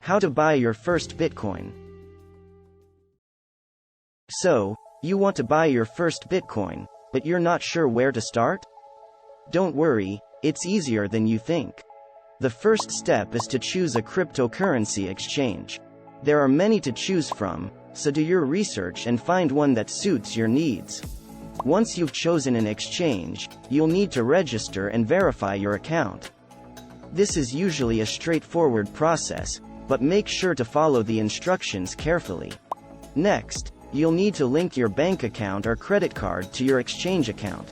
How to buy your first Bitcoin. So, you want to buy your first Bitcoin, but you're not sure where to start? Don't worry, it's easier than you think. The first step is to choose a cryptocurrency exchange. There are many to choose from, so do your research and find one that suits your needs. Once you've chosen an exchange, you'll need to register and verify your account. This is usually a straightforward process, but make sure to follow the instructions carefully. Next, you'll need to link your bank account or credit card to your exchange account.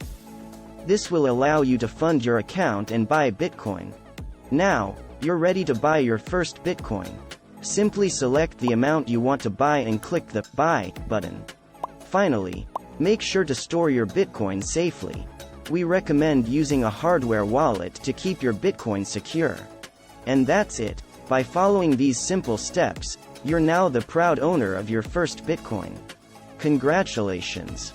This will allow you to fund your account and buy Bitcoin. Now, you're ready to buy your first Bitcoin. Simply select the amount you want to buy and click the Buy button. Finally, make sure to store your Bitcoin safely. We recommend using a hardware wallet to keep your Bitcoin secure. And that's it. By following these simple steps, you're now the proud owner of your first Bitcoin. Congratulations!